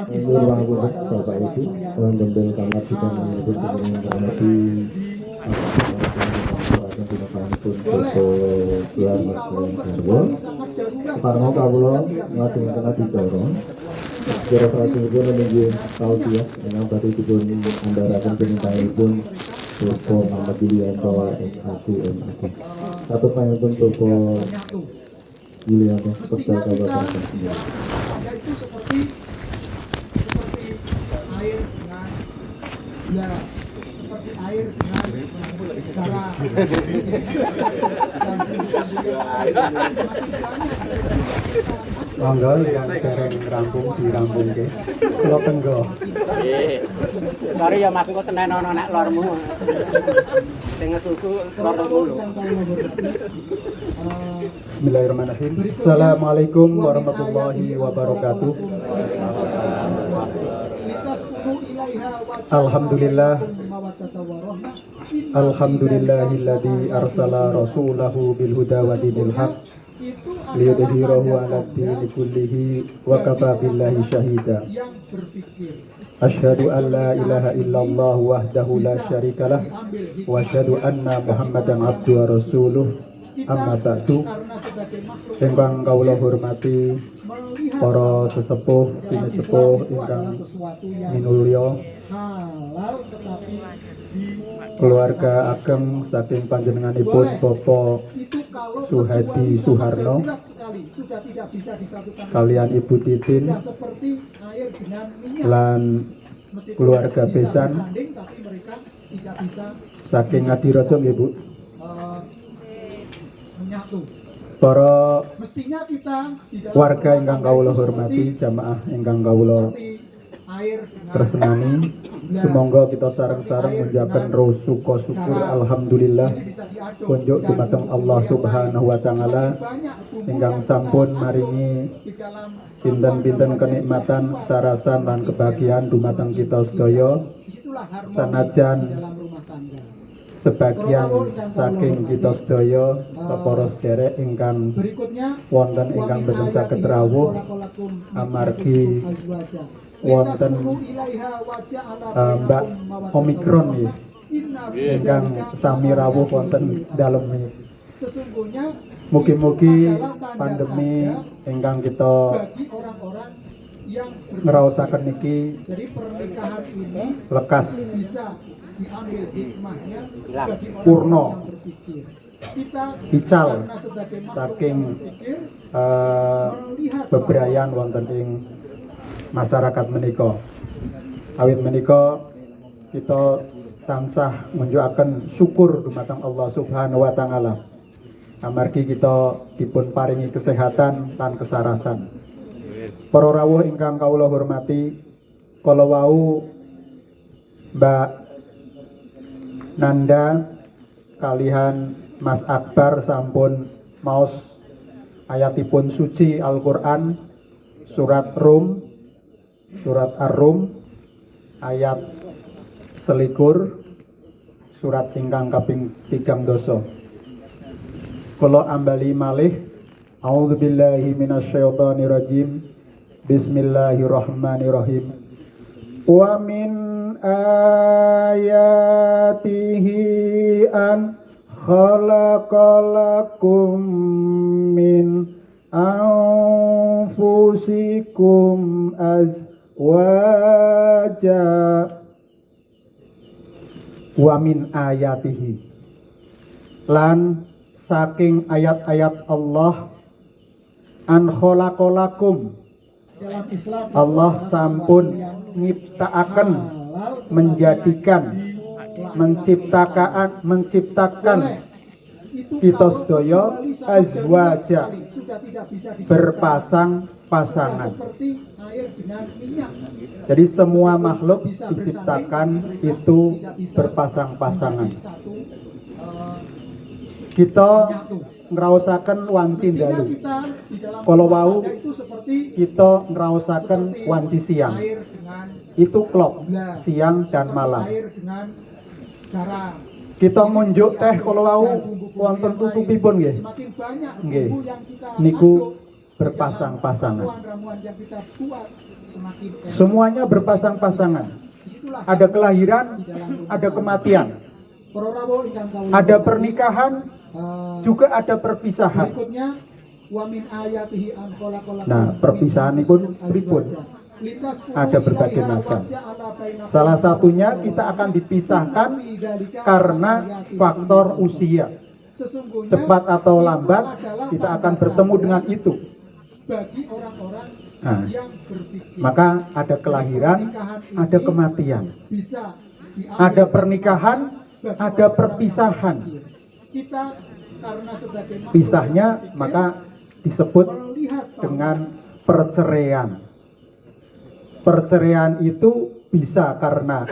Nurwahullah Bapak Ibu Wandembel kamar juga menyebut dengan rahmati pun Joko Gelar Mas Garwo Karena Kawulo ngajeng kena didorong Kira saat ini pun menunggu tausiah dengan tadi pun andarakan perintahipun Joko Muhammad Yulianto MAG satu pun Joko Yulianto Perda Kabupaten Sendiri itu seperti air dengan ya seperti air dengan darah monggo yang dereng rampung dirampung ke kula tenggo sorry ya Mas engko Senin ana nek lormu sing ngesusu lormu lho. Bismillahirrahmanirrahim. Assalamualaikum warahmatullahi wabarakatuh. Alhamdulillah. Alhamdulillahilladzi arsala rasulahu bil huda wa dinil haq liyudhhirahu 'ala dini kullihi wa kafa billahi syahida. Asyhadu an la ilaha illallah wahdahu la syarikalah wa asyhadu anna Muhammadan abduhu wa rasuluh. Amma ba'du. Ingkang kawula hormati para sesepuh, pinisepuh ingkang minulya, keluarga ageng saking panjenenganipun Bapak Suhadi Suharno kalian Ibu Titin lan keluarga besan saking Ngadirojo nggih Bu. Para warga ingkang kawula hormati, jamaah ingkang kawula tresnani, sumangga kita sareng-sareng menjaban roh syukur alhamdulillah kunjuk dumateng Allah Subhanahu wa taala ingkang sampun maringi pinten-pinten kenikmatan, sarasan lan kebahagiaan dumateng kita sedaya sanajan sebagian saking kita sedaya para sederek ingkang wonten ingkang boten saged rawuh amargi wonten Mbak Omikron nggih ingkang sami rawuh wonten dalem niki. Mugi-mugi pandemi ingkang kita ngraosaken niki lekas diambil hikmahnya purno ical saking bebrayan wonten ing masyarakat menika. Awit menika kita tansah ngunjukaken syukur dumateng Allah Subhanahu wa taala amargi kita dipun paringi kesehatan lan kesarasan. Para rawuh ingkang kawula hormati, kala wau Mbak Nanda kalihan Mas Akbar sampun maos ayatipun suci Al-Qur'an surat Rum, surat Ar-Rum ayat selikur, surat ingkang kaping 3 kula ambali malih a'udzubillahi minasyaitonirrajim. Bismillahirrahmanirrahim. Wa min ayatihi an khalaqalakum min anfusikum azwaja wa min ayatihi lan saking ayat-ayat Allah an khalaqalakum Allah sampun nyiptaaken menjadikan menciptakan kita sedaya azwaja berpasang-pasangan. Jadi semua makhluk diciptakan itu berpasang-pasangan. Kita ngraosaken wanci dalu. Kalau wau kita ngraosaken wanci siang. Itu klok siang dan malam. Kita ngunjuk teh kalau wau wonten tutupipun nggih. Nggih. Niku berpasang-pasangan. semakin enak. Semuanya berpasang-pasangan. Disitulah Ada kelahiran, di dalam rumah ada tangga. kematian, Para rawuh ingkang kawula ada hormati, pernikahan, juga ada perpisahan. berikutnya wa min ayatihi an khalaqalakum Nah, min perpisahan ini pun anfusikum pripun? azwaja. Litaskunu Ada berbagai ilaiha macam. wa ja'ala bainakum Salah satunya mawaddah kita wa akan rahmah. dipisahkan Inna fi dzalika karena laayatin faktor liqaumin usia. Sesungguhnya Cepat atau itu lambat adalah kita akan tanda-tanda bertemu dengan itu. bagi orang-orang Nah, yang berpikir. maka ada kelahiran, ada kematian, Bisa diambil ada pernikahan, bagi ada orang-orang yang perpisahan. berpikir. Kita karena sebagai makhluk Pisahnya yang berpikir, maka disebut melihat bahwa dengan perceraian. Perceraian itu bisa karena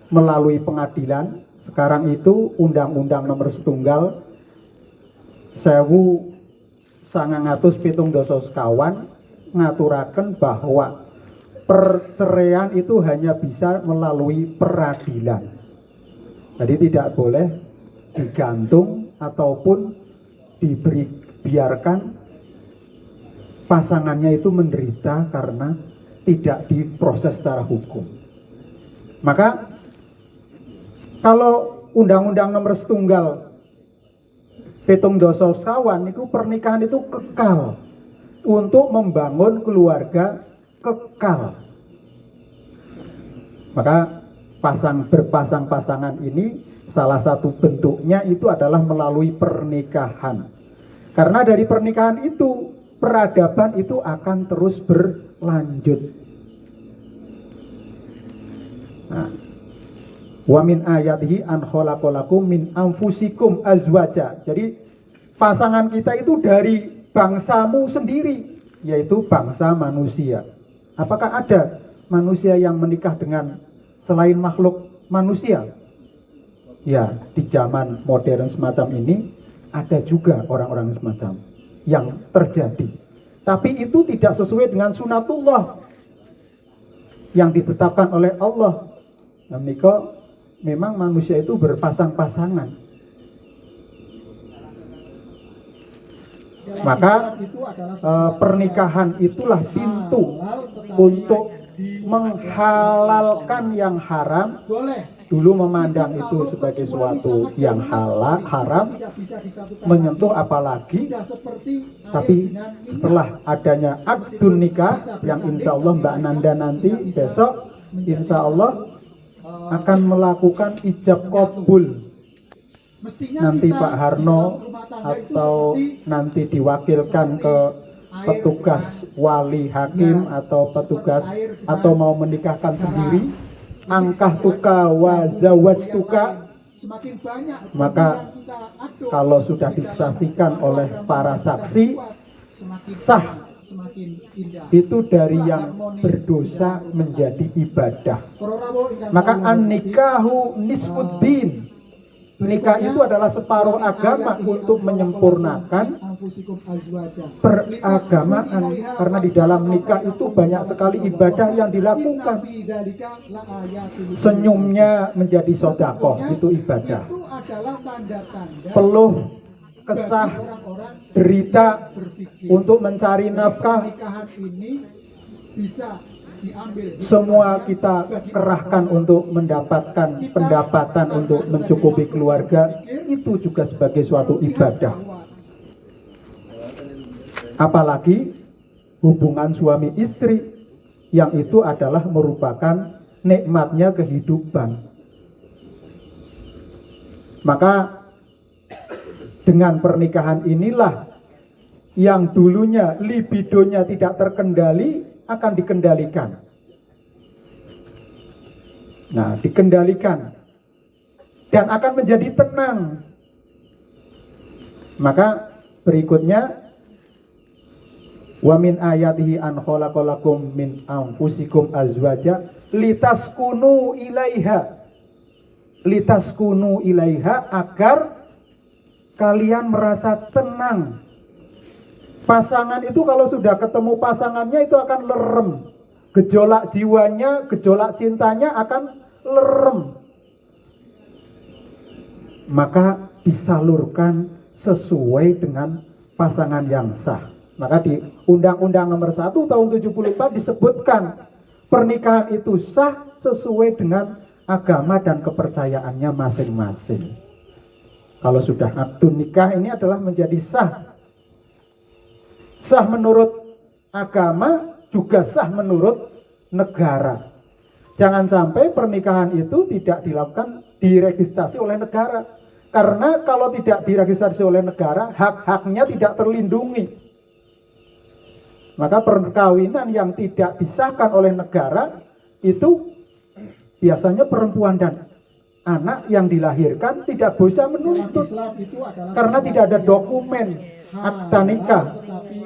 melalui pengadilan. Sekarang itu Undang-Undang Nomor Setunggal 1970 sekawan ngaturaken bahwa perceraian itu hanya bisa melalui peradilan. Jadi tidak boleh digantung ataupun biarkan pasangannya itu menderita karena tidak diproses secara hukum. Maka kalau Undang-Undang Nomor Setunggal 70 sekawan itu pernikahan itu kekal untuk membangun keluarga kekal. Maka berpasang-pasangan ini salah satu bentuknya itu adalah melalui pernikahan. Karena dari pernikahan itu peradaban itu akan terus berlanjut. Nah, wa min ayatihi an khalaqalakum min anfusikum azwaja. Jadi pasangan kita itu dari bangsamu sendiri, yaitu bangsa manusia. Apakah ada manusia yang menikah dengan selain makhluk manusia? Ya, di zaman modern semacam ini ada juga orang-orang semacam yang terjadi. Tapi itu tidak sesuai dengan sunatullah yang ditetapkan oleh Allah. Nah, memang manusia itu berpasang-pasangan. dalam Maka Islam itu adalah sesuatu pernikahan itulah pintu halal, tetapi untuk menghalalkan yang haram. boleh Dulu memandang itu sebagai suatu yang haram, tidak bisa disatukan menyentuh lagi. apalagi. Tidak seperti air Tapi dengan minyak. setelah adanya akdun nikah yang insya Allah Mbak Nanda nanti besok insya Allah akan melakukan ijab kabul. Mestinya Nanti kita Pak Harno dalam rumah tangga itu atau seperti nanti diwakilkan ke petugas wali hakim atau petugas atau mau menikahkan sendiri, angkah tuka wa zawaj tuka. semakin banyak Maka yang kita aduk kalau sudah di dalam disaksikan rumah oleh tangga para kita saksi, buat, semakin sah. enak, semakin indah. Itu dari Itulah yang harmoni berdosa di dalam rumah menjadi tangga. ibadah. Para rawuh ingkang Maka kawula hormati, an-nikahu nisfuddin. Nikah itu adalah separuh agama untuk menyempurnakan peragamaan. Karena di dalam nikah itu banyak sekali ibadah yang dilakukan. Senyumnya menjadi sedekah, itu ibadah. Itu adalah tanda-tanda Peluh, bagi kesah, orang-orang derita berpikir. untuk mencari nafkah, Pernikahan ini bisa diambil semua kita kerahkan untuk mendapatkan pendapatan untuk mencukupi keluarga. Itu juga sebagai suatu ibadah. Apalagi hubungan suami istri yang itu adalah merupakan nikmatnya kehidupan. Maka dengan pernikahan inilah yang dulunya libidonya tidak terkendali akan dikendalikan. Nah, dikendalikan dan akan menjadi tenang. Maka berikutnya wa min ayatihi an khalaqalakum min anfusikum azwaja litaskunu ilaiha agar kalian merasa tenang. Pasangan itu kalau sudah ketemu pasangannya itu akan lerem. Gejolak jiwanya, gejolak cintanya akan lerem. Maka disalurkan sesuai dengan pasangan yang sah. Maka di Undang-Undang Nomor 1 tahun 74 disebutkan pernikahan itu sah sesuai dengan agama dan kepercayaannya masing-masing. Kalau sudah akdun nikah ini adalah menjadi sah. Sah menurut agama, juga sah menurut negara. Jangan sampai pernikahan itu tidak dilakukan diregistrasi oleh negara. Karena kalau tidak diregistrasi oleh negara, hak-haknya tidak terlindungi. Maka perkawinan yang tidak disahkan oleh negara itu biasanya perempuan dan anak yang dilahirkan tidak bisa menuntut. Karena tidak ada dokumen akta nikah.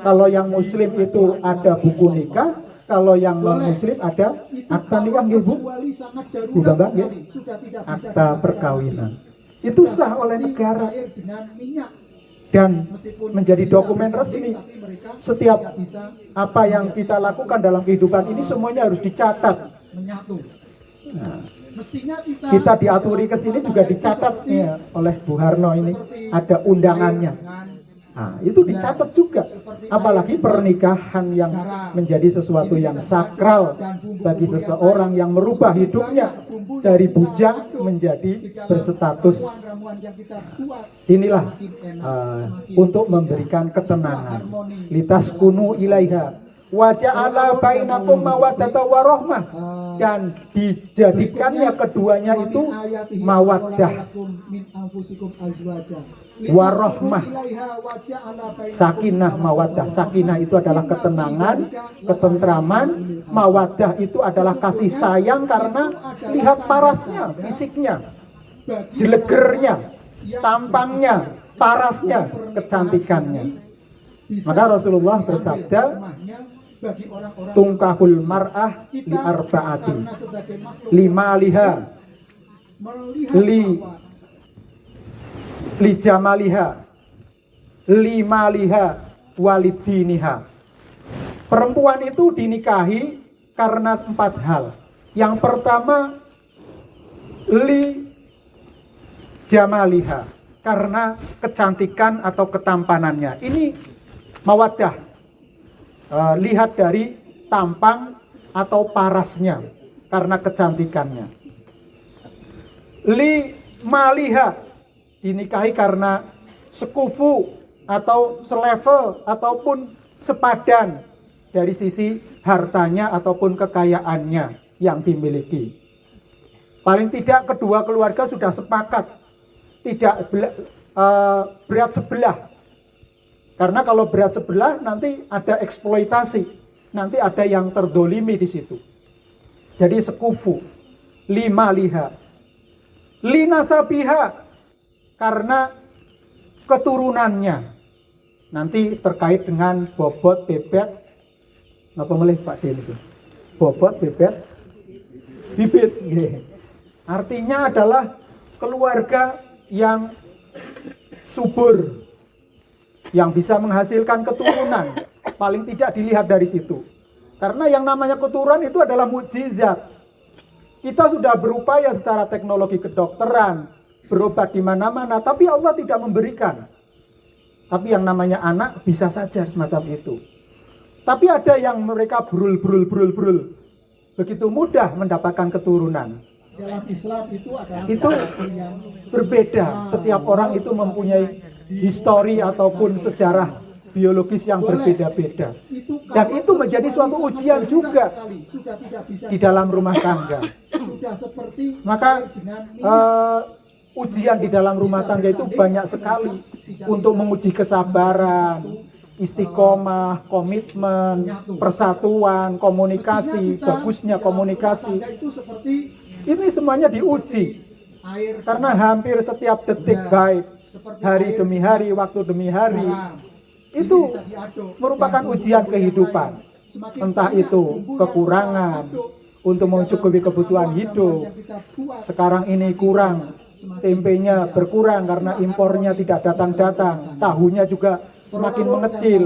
Kalau yang muslim itu ada buku nikah, kalau yang non muslim ada akta nikah, Bu. Bukan Mbak, ya? Akta perkawinan. Itu sah oleh negara dan menjadi dokumen resmi. Setiap apa yang kita lakukan dalam kehidupan ini semuanya harus dicatat. Nah, kita diaturi ke sini juga dicatat ya, oleh Bu Harno ini ada undangannya. Nah, itu dicatat juga. Apalagi pernikahan yang menjadi sesuatu yang sakral bagi seseorang yang merubah hidupnya dari bujang menjadi berstatus. Inilah untuk memberikan ketenangan. Litaskunu ilaiha wa ja'ala bainakum mawaddatan warahmah, dan dijadikannya keduanya itu mawaddah warahmah, sakinah mawaddah. Sakinah itu adalah ketenangan, ketentraman. Mawaddah itu adalah kasih sayang karena lihat parasnya, fisiknya, jelegernya, tampangnya, parasnya, kecantikannya. Maka Rasulullah bersabda, tungkahul mar'ah li arba'ati, lima liha, li jamaliha, lima liha, walidiniha. Perempuan itu dinikahi karena 4 hal. Yang pertama, li jamaliha, karena kecantikan atau ketampanannya. Ini mawaddah, lihat dari tampang atau parasnya karena kecantikannya. Li maliha, dinikahi karena sekufu atau selevel ataupun sepadan dari sisi hartanya ataupun kekayaannya yang dimiliki. Paling tidak kedua keluarga sudah sepakat, tidak berat sebelah. Karena kalau berat sebelah nanti ada eksploitasi, nanti ada yang terdolimi di situ. Jadi sekufu, lima liha, lina sabiha, karena keturunannya nanti terkait dengan bobot bebet, apa melih Pak Den itu? Bobot bebet bibit. Artinya adalah keluarga yang subur, yang bisa menghasilkan keturunan. Paling tidak dilihat dari situ. Karena yang namanya keturunan itu adalah mukjizat. Kita sudah berupaya secara teknologi kedokteran, berobat di mana-mana, tapi Allah tidak memberikan. Tapi yang namanya anak bisa saja semacam itu. Tapi ada yang mereka brul, begitu mudah mendapatkan keturunan. Dalam Islam itu adalah Itu berbeda. Setiap orang itu mempunyai histori ataupun sejarah biologis yang berbeda-beda. Dan itu menjadi suatu ujian juga di dalam rumah tangga. Maka ujian di dalam rumah tangga itu banyak sekali untuk menguji kesabaran, istiqomah, komitmen, persatuan, komunikasi, bagusnya komunikasi. Ini semuanya diuji. Karena hampir setiap detik baik, hari demi hari, waktu demi hari, itu merupakan ujian kehidupan. Entah itu kekurangan untuk mencukupi kebutuhan hidup. Sekarang ini kurang, tempenya berkurang karena impornya tidak datang-datang, tahunya juga semakin mengecil,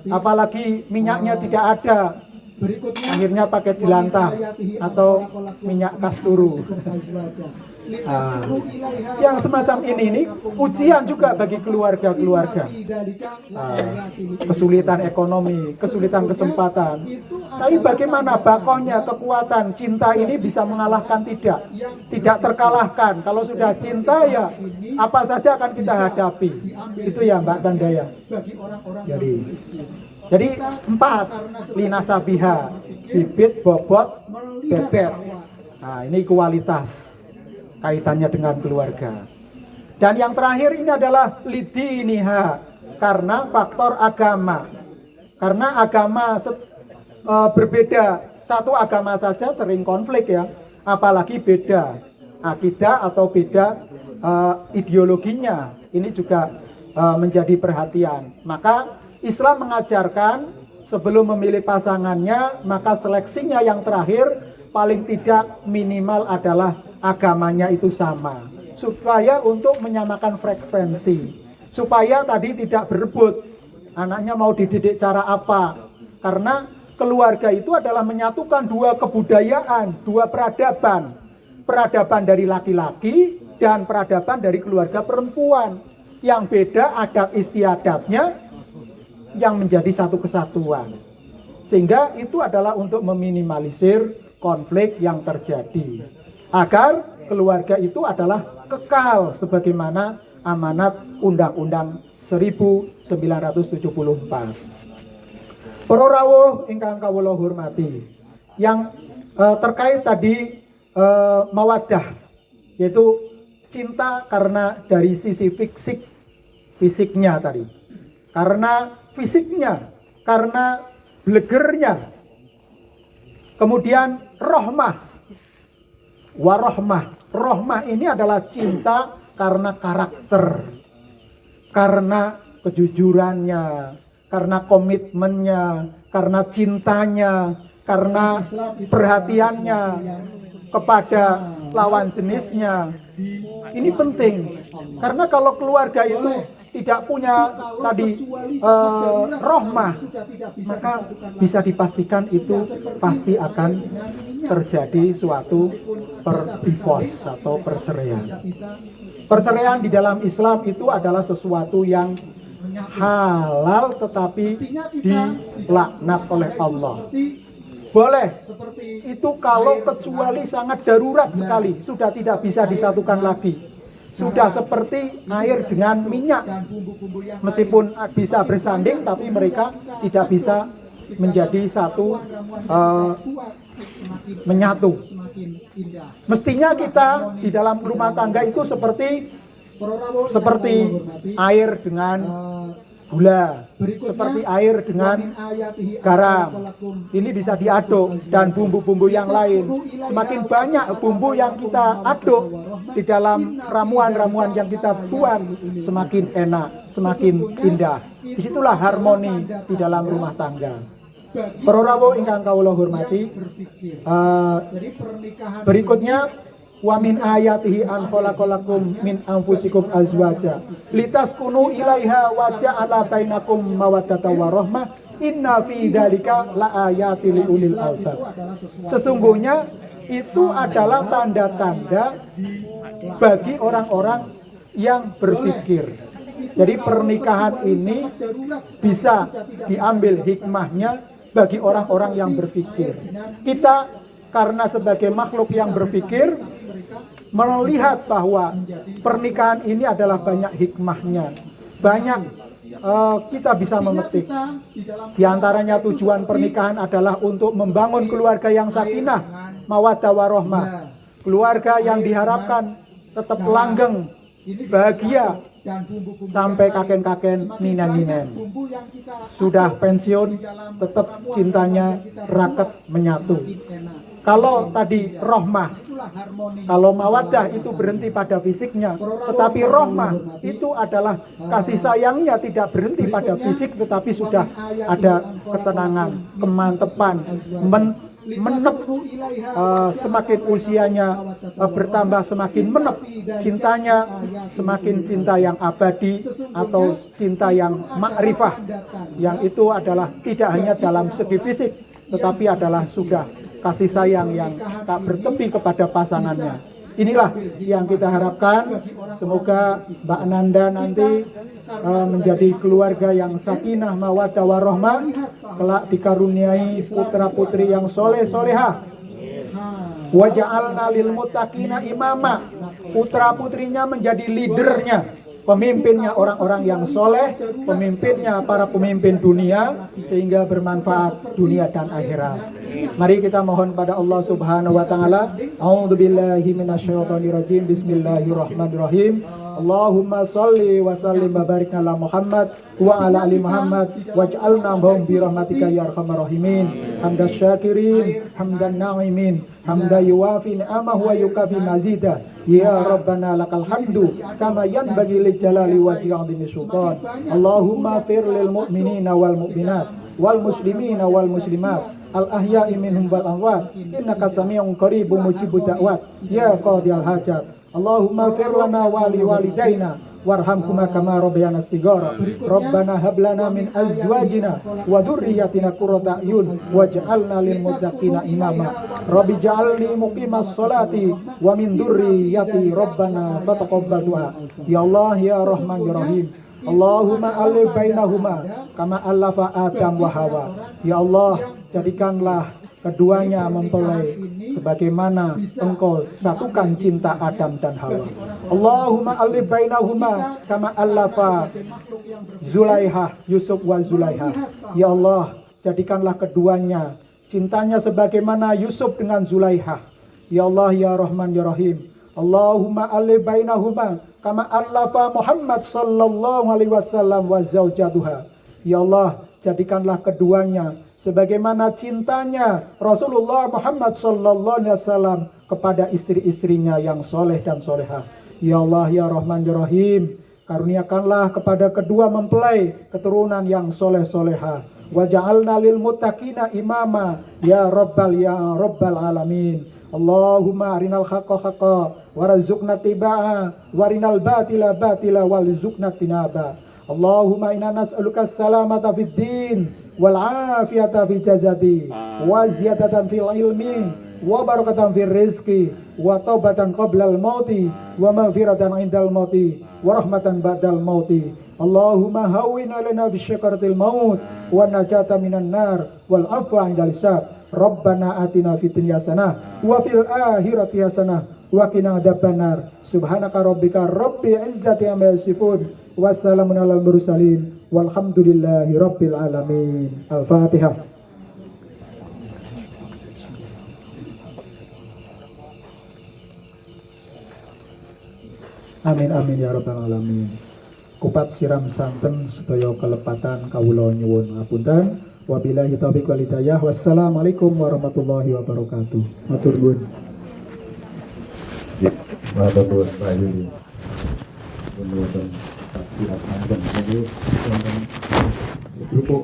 apalagi minyaknya tidak ada, Berikutnya akhirnya pakai jelantah atau minyak kasturu. Yang semacam ini nih ujian juga bagi keluarga-keluarga. Kesulitan ekonomi, kesulitan kesempatan. Tapi bagaimana bakohnya kekuatan cinta ini bisa mengalahkan tidak terkalahkan. Kalau sudah cinta ya apa saja akan kita hadapi. Itu ya Mbak Tandaya. Jadi 4 linasabiha, bibit, bobot, bebet. Nah ini kualitas kaitannya dengan keluarga. Dan yang terakhir ini adalah lidiniha, karena faktor agama. Karena agama berbeda, satu agama saja sering konflik ya, apalagi beda akidah atau beda ideologinya. Ini juga menjadi perhatian. Maka Islam mengajarkan sebelum memilih pasangannya, maka seleksinya yang terakhir paling tidak minimal adalah agamanya itu sama, supaya untuk menyamakan frekuensi, supaya tadi tidak berebut anaknya mau dididik cara apa. Karena keluarga itu adalah menyatukan 2 kebudayaan, 2 peradaban, peradaban dari laki-laki dan peradaban dari keluarga perempuan, yang beda adat istiadatnya yang menjadi satu kesatuan. Sehingga itu adalah untuk meminimalisir konflik yang terjadi, agar keluarga itu adalah kekal sebagaimana amanat Undang-Undang 1974. Para rawuh ingkang kawula hormati, yang terkait tadi mawaddah, yaitu cinta karena dari sisi fisiknya tadi, karena fisiknya, karena blegernya. Kemudian rohmah, warohmah. Rohmah ini adalah cinta karena karakter, karena kejujurannya, karena komitmennya, karena cintanya, karena perhatiannya kepada lawan jenisnya. Ini penting, karena kalau keluarga itu tidak punya tadi rohmah, maka bisa dipastikan itu pasti akan terjadi suatu divorce atau perceraian. Perceraian di dalam Islam itu adalah sesuatu yang halal tetapi dilaknat oleh Allah. Boleh itu kalau kecuali sangat darurat sekali, sudah tidak bisa disatukan lagi. Sudah seperti air dengan minyak, meskipun bisa bersanding tapi mereka tidak bisa menjadi satu, menyatu. Mestinya kita di dalam rumah tangga itu seperti air dengan gula, seperti air dengan garam. Ini bisa diaduk, dan bumbu-bumbu yang lain. Semakin banyak bumbu yang kita aduk di dalam ramuan-ramuan yang kita buat, semakin enak, semakin indah. Disitulah harmoni di dalam rumah tangga. Para rawuh ingkang kawula hormati, berikutnya wa min ayatihi an khalaqalakum min anfusikum azwaja litaskunu ilaiha wa ja'ala bainakum mawaddatan wa rahmah inna fi dzalika laayatil liulil albab. Sesungguhnya itu adalah tanda-tanda bagi orang-orang yang berpikir. Jadi pernikahan ini bisa diambil hikmahnya bagi orang-orang yang berpikir. Kita karena sebagai makhluk yang berpikir, melihat bahwa pernikahan ini adalah banyak hikmahnya, banyak kita bisa memetik. Di antaranya tujuan pernikahan adalah untuk membangun keluarga yang sakinah, mawaddah warahmah, keluarga yang diharapkan tetap langgeng, bahagia sampai kakek-kakek, ninen-ninen. Sudah pensiun, tetap cintanya raket menyatu. Kalau tadi rohmah, kalau mawaddah itu berhenti pada fisiknya, tetapi rohmah itu adalah kasih sayangnya tidak berhenti pada fisik, tetapi sudah ada ketenangan, kemantepan, menep, semakin usianya bertambah semakin menep, cintanya semakin cinta yang abadi atau cinta yang makrifah, yang itu adalah tidak hanya dalam segi fisik tetapi adalah sudah kasih sayang yang tak bertepi kepada pasangannya. Inilah yang kita harapkan, semoga Mbak Nanda nanti menjadi keluarga yang sakinah mawaddah warahmah, kelak dikaruniai putra putri yang soleh solehah. Waja'alna lil muttaqina imama, putra putrinya menjadi leadernya, pemimpinnya orang-orang yang soleh, pemimpinnya para pemimpin dunia, sehingga bermanfaat dunia dan akhirat. Mari kita mohon pada Allah Subhanahu wa taala. A'udzubillahi minasyaitonirrajim. Bismillahirrahmanirrahim. Allahumma shalli wa sallim wa barik ala Muhammad wa ala ali Muhammad waj'alna minhum bi rahmatika ya arhamar rahimin. Hamdas syakirin, hamdan na'imin, hamda yuwafi ni'amahu wa yukafi mazidah. Ya Rabbana lakal hamdu kama yanbaghi li jalali wajhi 'azimi sultan. Allahumma fir lil mu'minina wal mu'minat wal muslimina wal muslimat al ahya'i minhum wal amwat innaka sami'un qaribun mujibud da'wat ya qadiyal hajat. Allahumma fir lana wa li walidaina warhamhuma kama rabbayana shighara. Rabbana hab lana min azwajina wa dhurriyyatina qurrata a'yun waj'alna lil muttaqina imama. Rabbi ja'alni muqimas sholati wa min dhurriyyati rabbana fataqabbal du'a. Ya Allah ya Rahman ya Rahim. Allahumma alif bainahuma kama allafa Adam wa Hawa. Ya Allah, jadikanlah keduanya mempelai sebagaimana Engkau satukan cinta Adam dan Hawa. Allahumma alif bainahuma kama allafa Zulaiha Yusuf wa Zulaiha. Ya Allah, jadikanlah keduanya cintanya sebagaimana Yusuf dengan Zulaiha. Ya Allah ya Rahman ya Rahim. Allahumma alif bainahuma kama allafa Muhammad sallallahu alaihi wasallam wa zaujatuha. Ya Allah, jadikanlah keduanya sebagaimana cintanya Rasulullah Muhammad sallallahu alaihi wasallam kepada istri-istrinya yang soleh dan solehah. Ya Allah ya Rahman ya Rahim, karuniakanlah kepada kedua mempelai keturunan yang soleh solehah. Wa ja'alna lil muttaqina imama ya rabbal alamin. Allahumma arinal haqqa haqqa warzuqna tiba'a warinal batila batila warzuqna tinaba. Allahumma inna nas'aluka salamata fid din wal afiyata fi jazati wa ziyadatan fil ilmi wa barakatan fil rizqi wa taubatan qabla al mauti wa maghfiratan indal mauti wa rahmatan ba'dal mauti. Allahumma hawwin alaina bi syakaratil maut wa najata minan nar wal afwa 'indal hisab. Rabbana atina fid dunya hasanah wa fil akhirati hasanah wa qina adzabannar. Subhanaka rabbika rabbil izzati amma yasifun. Wassalamun alal mursalin walhamdulillahi rabbil alamin. Al-Fatihah. Amin amin ya rabbal alamin. Kupat siram santen sedaya kelepatan kawula nyuwun ngapunten. Wabillahi taufiq wal hidayah. Wassalamualaikum warahmatullahi wabarakatuh. Matur nuwun. Matur nuwun Pak Yudi. Kemudian siap santen jadi santen kerupuk.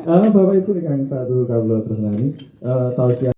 Bapak Ibu ingkang satu kawula tresnani tausiah